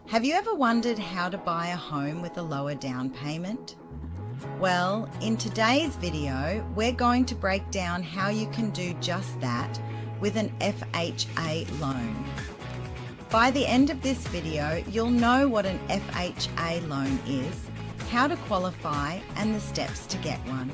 Have you ever wondered how to buy a home with a lower down payment? Well, in today's video, we're going to break down how you can do just that with an FHA loan. By the end of this video, you'll know what an FHA loan is, how to qualify, and the steps to get one.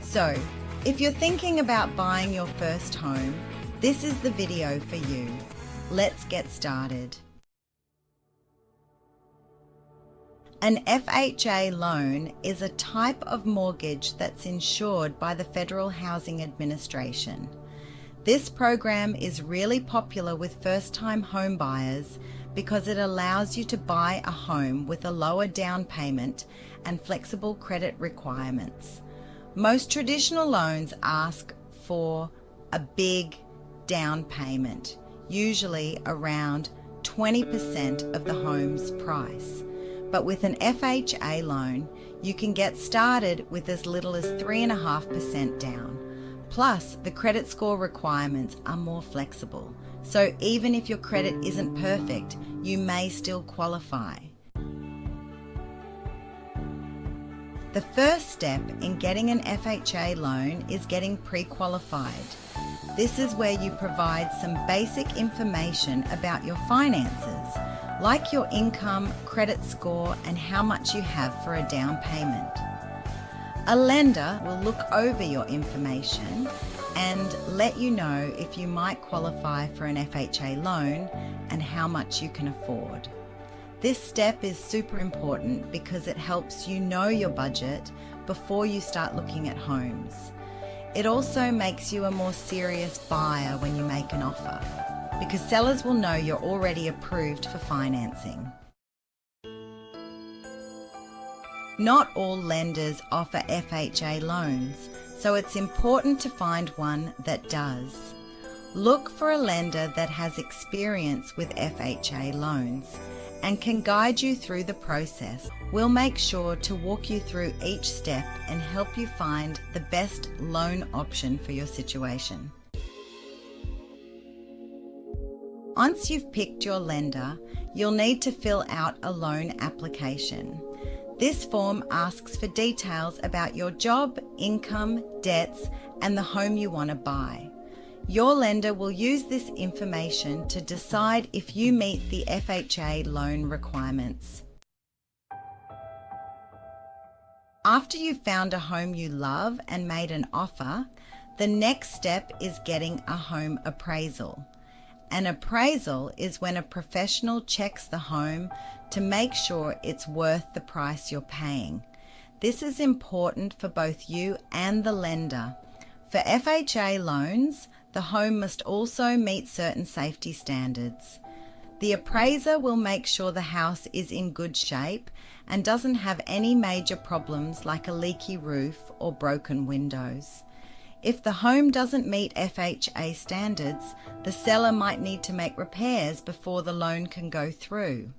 So, if you're thinking about buying your first home, this is the video for you. Let's get started. An FHA loan is a type of mortgage that's insured by the Federal Housing Administration. This program is really popular with first-time home buyers because it allows you to buy a home with a lower down payment and flexible credit requirements. Most traditional loans ask for a big down payment, usually around 20% of the home's price. But with an FHA loan, you can get started with as little as 3.5% down. Plus, the credit score requirements are more flexible, so even if your credit isn't perfect, you may still qualify. The first step in getting an FHA loan is getting pre-qualified. This is where you provide some basic information about your finances, like your income, credit score, and how much you have for a down payment. A lender will look over your information and let you know if you might qualify for an FHA loan and how much you can afford. This step is super important because it helps you know your budget before you start looking at homes. It also makes you a more serious buyer when you make an offer, because sellers will know you're already approved for financing. Not all lenders offer FHA loans, so it's important to find one that does. Look for a lender that has experience with FHA loans and can guide you through the process. We'll make sure to walk you through each step and help you find the best loan option for your situation. Once you've picked your lender, you'll need to fill out a loan application. This form asks for details about your job, income, debts, and the home you want to buy. Your lender will use this information to decide if you meet the FHA loan requirements. After you've found a home you love and made an offer, the next step is getting a home appraisal. An appraisal is when a professional checks the home to make sure it's worth the price you're paying. This is important for both you and the lender. For FHA loans, the home must also meet certain safety standards. The appraiser will make sure the house is in good shape and doesn't have any major problems like a leaky roof or broken windows. If the home doesn't meet FHA standards, the seller might need to make repairs before the loan can go through.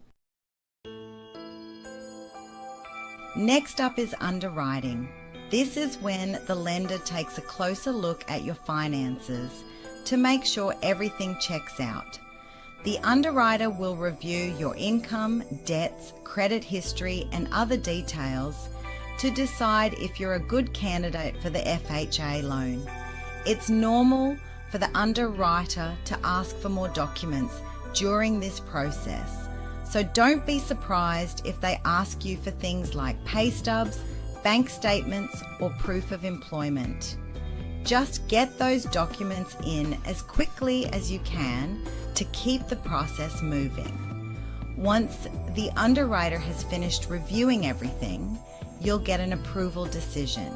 Next up is underwriting. This is when the lender takes a closer look at your finances to make sure everything checks out. The underwriter will review your income, debts, credit history, and other details to decide if you're a good candidate for the FHA loan. It's normal for the underwriter to ask for more documents during this process, so don't be surprised if they ask you for things like pay stubs, bank statements, or proof of employment. Just get those documents in as quickly as you can to keep the process moving. Once the underwriter has finished reviewing everything, you'll get an approval decision.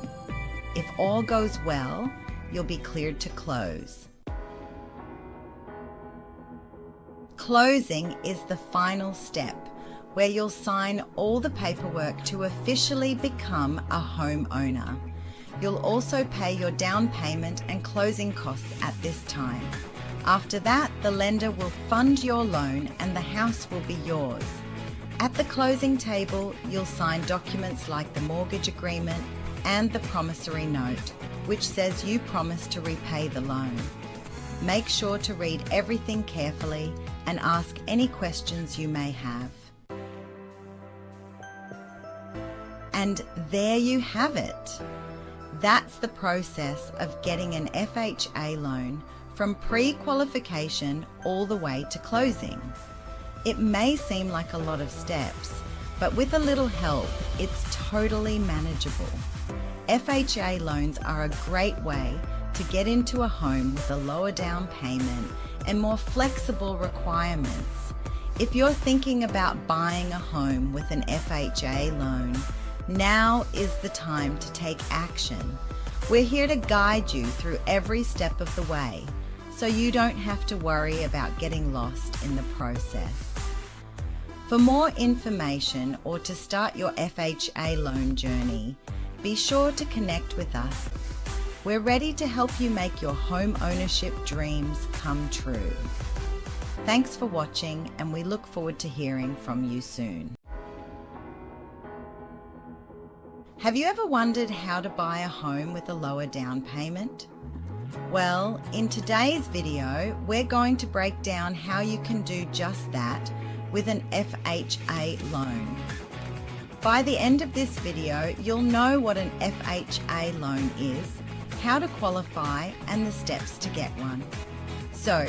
If all goes well, you'll be cleared to close. Closing is the final step, where you'll sign all the paperwork to officially become a homeowner. You'll also pay your down payment and closing costs at this time. After that, the lender will fund your loan and the house will be yours. At the closing table, you'll sign documents like the mortgage agreement and the promissory note, which says you promise to repay the loan. Make sure to read everything carefully and ask any questions you may have. And there you have it. That's the process of getting an FHA loan from pre-qualification all the way to closing. It may seem like a lot of steps, but with a little help, it's totally manageable. FHA loans are a great way to get into a home with a lower down payment and more flexible requirements. If you're thinking about buying a home with an FHA loan, now is the time to take action. We're here to guide you through every step of the way, so you don't have to worry about getting lost in the process. For more information or to start your FHA loan journey, be sure to connect with us. We're ready to help you make your home ownership dreams come true. Thanks for watching, and we look forward to hearing from you soon. Have you ever wondered how to buy a home with a lower down payment? Well, in today's video, we're going to break down how you can do just that with an FHA loan. By the end of this video, you'll know what an FHA loan is, how to qualify, and the steps to get one. So,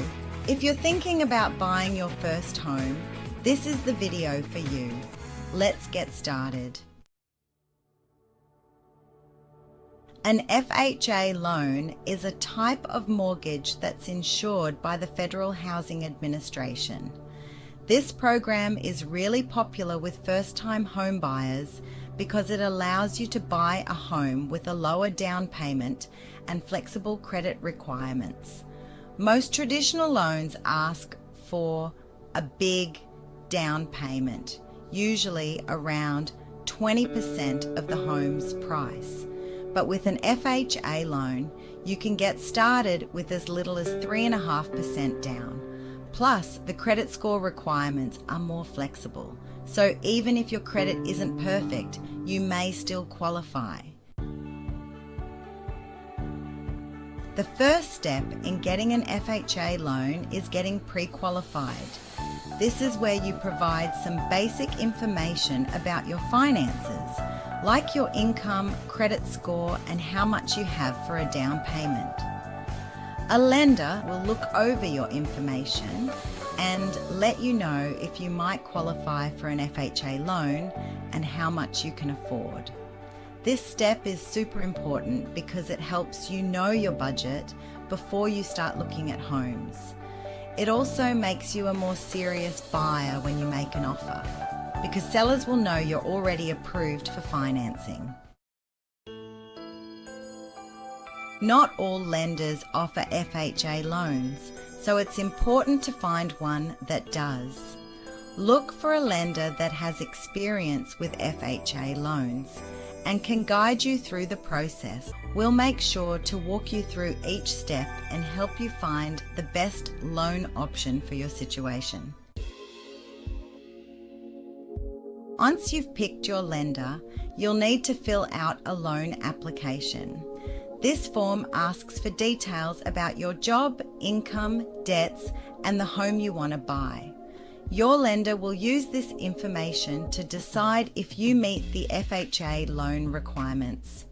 if you're thinking about buying your first home, this is the video for you. Let's get started. An FHA loan is a type of mortgage that's insured by the Federal Housing Administration. This program is really popular with first-time home buyers because it allows you to buy a home with a lower down payment and flexible credit requirements. Most traditional loans ask for a big down payment, usually around 20% of the home's price. But with an FHA loan, you can get started with as little as 3.5% down. Plus, the credit score requirements are more flexible, so even if your credit isn't perfect, you may still qualify. The first step in getting an FHA loan is getting pre-qualified. This is where you provide some basic information about your finances, like your income, credit score, and how much you have for a down payment. A lender will look over your information and let you know if you might qualify for an FHA loan and how much you can afford. This step is super important because it helps you know your budget before you start looking at homes. It also makes you a more serious buyer when you make an offer, because sellers will know you're already approved for financing. Not all lenders offer FHA loans, so it's important to find one that does. Look for a lender that has experience with FHA loans and can guide you through the process. We'll make sure to walk you through each step and help you find the best loan option for your situation. Once you've picked your lender, you'll need to fill out a loan application. This form asks for details about your job, income, debts, and the home you want to buy. Your lender will use this information to decide if you meet the FHA loan requirements.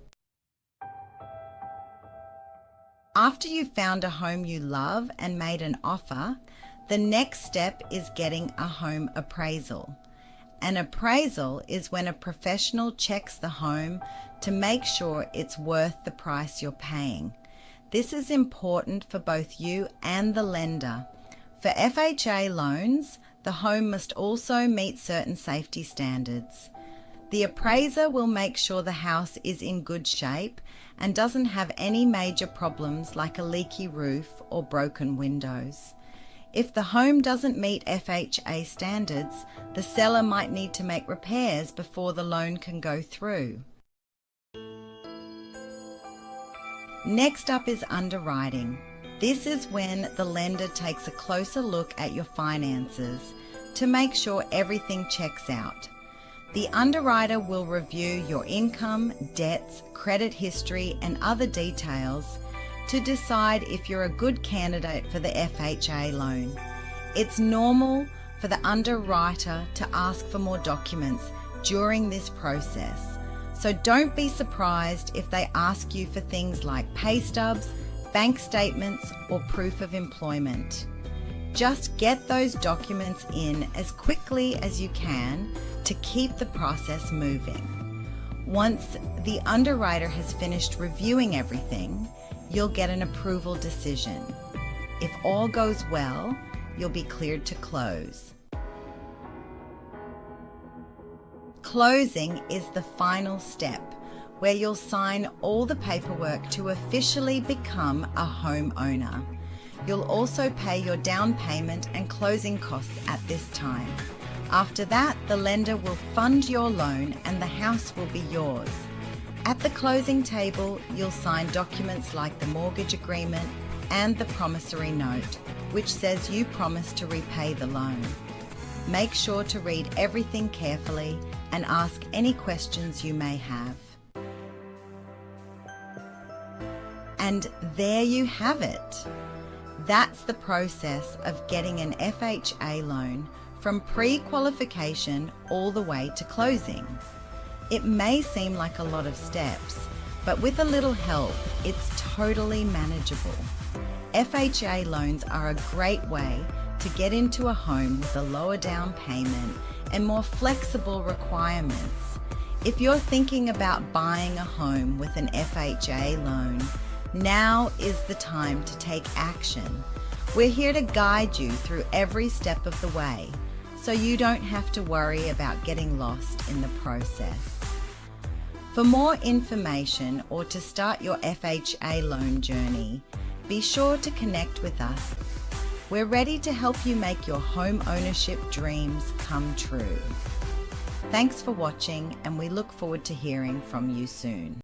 After you've found a home you love and made an offer, the next step is getting a home appraisal. An appraisal is when a professional checks the home to make sure it's worth the price you're paying. This is important for both you and the lender. For FHA loans, the home must also meet certain safety standards. The appraiser will make sure the house is in good shape and doesn't have any major problems like a leaky roof or broken windows. If the home doesn't meet FHA standards, the seller might need to make repairs before the loan can go through. Next up is underwriting. This is when the lender takes a closer look at your finances to make sure everything checks out. The underwriter will review your income, debts, credit history, and other details to decide if you're a good candidate for the FHA loan. It's normal for the underwriter to ask for more documents during this process, So don't be surprised if they ask you for things like pay stubs, bank statements, or proof of employment. Just get those documents in as quickly as you can to keep the process moving. Once the underwriter has finished reviewing everything, you'll get an approval decision. If all goes well, you'll be cleared to close. Closing is the final step, where you'll sign all the paperwork to officially become a homeowner. You'll also pay your down payment and closing costs at this time. After that, the lender will fund your loan and the house will be yours. At the closing table, you'll sign documents like the mortgage agreement and the promissory note, which says you promise to repay the loan. Make sure to read everything carefully and ask any questions you may have. And there you have it. That's the process of getting an FHA loan from pre-qualification all the way to closing. It may seem like a lot of steps, but with a little help, it's totally manageable. FHA loans are a great way to get into a home with a lower down payment and more flexible requirements. If you're thinking about buying a home with an FHA loan, now is the time to take action. We're here to guide you through every step of the way, so you don't have to worry about getting lost in the process. For more information or to start your FHA loan journey, be sure to connect with us. We're ready to help you make your home ownership dreams come true. Thanks for watching, and we look forward to hearing from you soon.